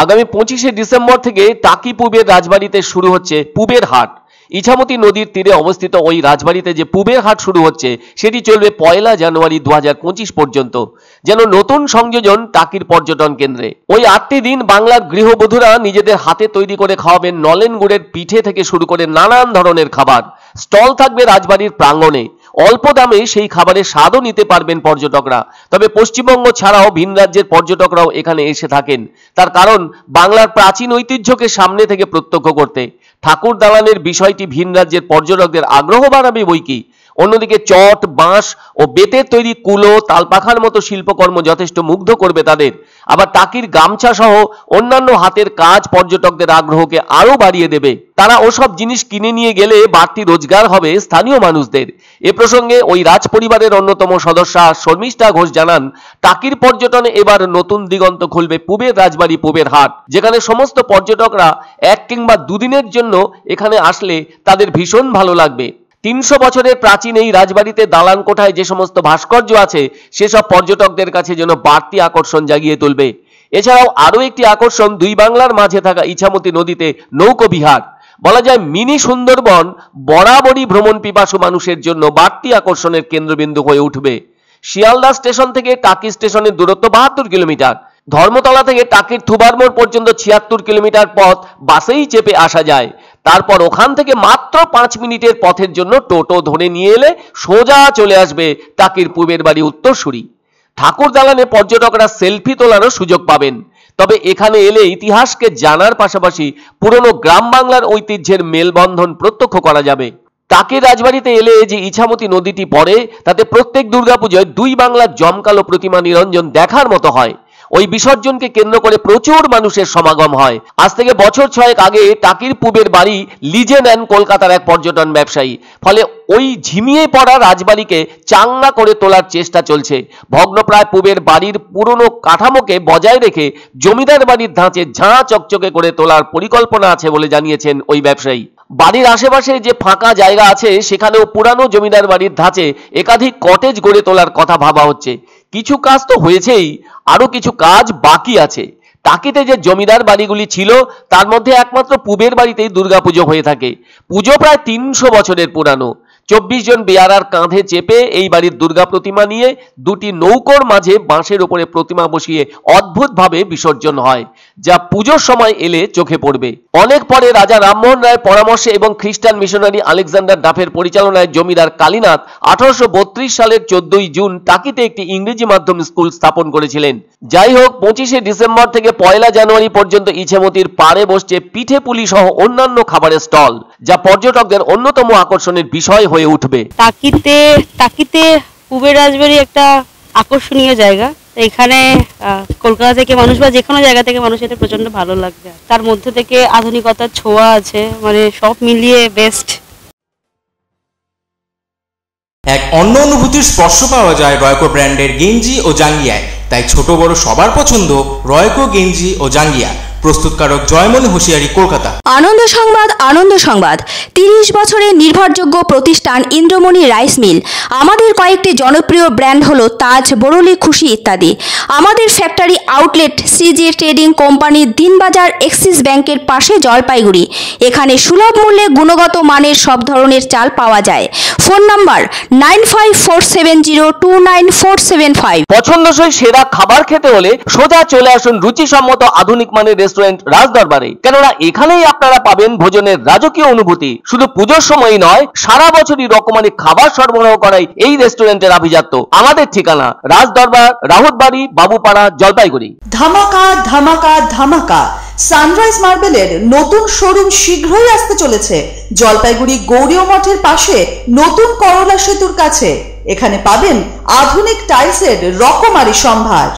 আগামী 25শে ডিসেম্বর থেকে টাকি পুবের রাজবাড়িতে শুরু হচ্ছে পুবের হাট। ইছামতি নদীর তীরে অবস্থিত ওই রাজবাড়িতে যে পুবের হাট শুরু হচ্ছে সেটি চলবে 1 জানুয়ারি 2025 পর্যন্ত, যেন নতুন সংযোজন টাকির পর্যটন কেন্দ্রে। ওই 8টি দিন বাংলার গৃহবধূরা নিজেদের হাতে তৈরি করে খাওয়াবেন নলেন গুড়ের পিঠে থেকে শুরু করে নানান ধরনের খাবার। স্টল থাকবে রাজবাড়ির প্রাঙ্গণে। অল্প দামে সেই খাবারের স্বাদও নিতে পারবেন পর্যটকরা। তবে পশ্চিমবঙ্গ ছাড়াও ভিন রাজ্যের পর্যটকরাও এখানে এসে থাকেন, তার কারণ বাংলার প্রাচীন ঐতিহ্যকে সামনে থেকে প্রত্যক্ষ করতে। ঠাকুর দালানের বিষয়টি ভিন রাজ্যের পর্যটকদের আগ্রহ বাড়াবে বইকি। অন্যদিকে চট, বাঁশ ও বেতের তৈরি কুলো, তালপাখার মতো শিল্পকর্ম যথেষ্ট মুগ্ধ করবে তাদের। আবার টাকির গামছা সহ অন্যান্য হাতের কাজ পর্যটকদের আগ্রহকে আরো বাড়িয়ে দেবে। তারা ওসব জিনিস কিনে নিয়ে গেলে বাড়তি রোজগার হবে স্থানীয় মানুষদের। এ প্রসঙ্গে ওই রাজ পরিবারের অন্যতম সদস্যা শর্মিষ্ঠা ঘোষ জানান, টাকির পর্যটনে এবার নতুন দিগন্ত খুলবে পুবের রাজবাড়ি পুবের হাট, যেখানে সমস্ত পর্যটকরা 1 কিংবা 2 দিনের জন্য এখানে আসলে তাদের ভীষণ ভালো লাগবে। 300 বছরের প্রাচীন এই রাজবাড়িতে দালান কোঠায় যে সমস্ত ভাস্কর্য আছে সেসব পর্যটকদের কাছে যেন বাড়তি আকর্ষণ জাগিয়ে তুলবে। এছাড়াও আরও একটি আকর্ষণ দুই বাংলার মাঝে থাকা ইছামতি নদীতে নৌকো বিহার। বলা যায় মিনি সুন্দরবন বরাবরই ভ্রমণ পিপাসু মানুষের জন্য বাড়তি আকর্ষণের কেন্দ্রবিন্দু হয়ে উঠবে। শিয়ালদা স্টেশন থেকে টাকি স্টেশনের দূরত্ব 72 কিলোমিটার। ধর্মতলা থেকে টাকির থুবার মোড় পর্যন্ত 76 কিলোমিটার পথ বাসেই চেপে আসা যায়। তারপর ওখান থেকে মাত্র 5 মিনিটের পথের জন্য টোটো ধরে নিয়ে এলে সোজা চলে আসবে টাকির পুবের বাড়ি উত্তরসূরি। ঠাকুর দালানে পর্যটকরা সেলফি তোলারও সুযোগ পাবেন। তবে এখানে এলে ইতিহাসকে জানার পাশাপাশি পুরনো গ্রাম বাংলার ঐতিহ্যের মেলবন্ধন প্রত্যক্ষ করা যাবে। টাকির রাজবাড়িতে এলে যে ইছামতি নদীটি পড়ে তাতে প্রত্যেক দুর্গাপুজোয় দুই বাংলার জমকালো প্রতিমা নিরঞ্জন দেখার মতো হয়। ওই বিসর্জনকে কেন্দ্র করে প্রচুর মানুষের সমাগম হয়। আজ থেকে বছর 6 আগে টাকির পুবের বাড়ি লিজে নেন কলকাতার এক পর্যটন ব্যবসায়ী। ফলে ওই ঝিমিয়ে পড়া রাজবাড়িকে চাঙ্গা করে তোলার চেষ্টা চলছে। ভগ্নপ্রায় পুবের বাড়ির পুরনো কাঠামোকে বজায় রেখে জমিদার বাড়ির ধাঁচে ঝাঁ চকচকে করে তোলার পরিকল্পনা আছে বলে জানিয়েছেন ওই ব্যবসায়ী। বাড়ির আশেপাশে যে ফাঁকা জায়গা আছে সেখানেও পুরানো জমিদার বাড়ির ধাঁচে একাধিক কটেজ গড়ে তোলার কথা ভাবা হচ্ছে। কিছু কাজ তো হয়েছেই, আরো কিছু কাজ বাকি আছে। টাকিতে যে জমিদার বাড়িগুলি ছিল তার মধ্যে একমাত্র পুবের বাড়িতেই দুর্গাপুজো হয়ে থাকে। পুজো প্রায় 300 বছরের পুরানো। 24 জন বেয়ারার কাঁধে চেপে এই বাড়ির দুর্গা প্রতিমা নিয়ে দুটি নৌকোর মাঝে বাঁশের উপরে প্রতিমা বসিয়ে অদ্ভুতভাবে বিসর্জন হয়, যা পুজোর সময় এলে চোখে পড়বে। অনেক পরে রাজা রামমোহন রায়ের পরামর্শে এবং খ্রিস্টান মিশনারি আলেকজান্ডার ডাফের পরিচালনায় জমিদার কালীনাথ 1832 সালের 14 জুন টাকিতে একটি ইংরেজি মাধ্যম স্কুল স্থাপন করেছিলেন। যাই হোক, 25শে ডিসেম্বর থেকে 1 জানুয়ারি পর্যন্ত ইছামতির পাড়ে বসছে পিঠে পুলি সহ অন্যান্য খাবারের স্টল, যা পর্যটকদের অন্যতম আকর্ষণের বিষয় হয়ে উঠবে। টাকিতে পুবের রাজবাড়ি একটা আকর্ষণীয় জায়গা। এখানে কলকাতা থেকে মানুষ বা যে কোনো জায়গা থেকে মানুষ এটা প্রচন্ড ভালো লাগবে। তার মধ্যে থেকে আধুনিকতার ছোঁয়া আছে, মানে সব মিলিয়ে বেস্ট। এক অন্য অনুভূতির স্পর্শ পাওয়া যায় রয়কো ব্র্যান্ডের গেঞ্জি ও জাঙ্গিয়ায়। তাই ছোট বড় সবার পছন্দ রয়কো গেঞ্জি ও জাঙ্গিয়া। প্রস্তুতকারক জয়মনি হোশিয়ারি, কলকাতা। আনন্দ সংবাদ 30 বছরের নির্ভরযোগ্য প্রতিষ্ঠান ইন্দ্রমণি রাইস মিল। আমাদের কয়েকটি জনপ্রিয় ব্র্যান্ড হলো তাজ, বরলি, খুশি ইত্যাদি। আমাদের factory outlet CG trading company, Dinbazar, axis ব্যাংকের পাশে, জলপাইগুড়ি। এখানে সুলভ মূল্যে গুণগত মানের সব ধরনের চাল পাওয়া যায়। Phone number 9547029475। পছন্দসই সেরা খাবার খেতে হলে সোজা চলে আসুন রুচিসম্মত আধুনিক মানের রেস্টুরেন্ট রাজদরবারে। কেননা এখানেই আপনারা পাবেন ভোজনের রাজকীয় অনুভূতি। শুধু পুজোর সময় নয়, সারা বছরই রকমারি খাবার সরবরাহ করাই এই রেস্টুরেন্টের আভিজাত্য। আমাদের ঠিকানা রাজদরবার, রাহুতবাড়ি, বাবুপাড়া, জলপাইগুড়ি। ধামাকা ধামাকা ধামাকা! সানরাইজ মার্বেলের নতুন শোরুম শীঘ্রই আসতে চলেছে জলপাইগুড়ি গৌরীয় মঠের পাশে নতুন করলা সেতুর কাছে। এখানে পাবেন আধুনিক টাইলসের রকমারি সম্ভার।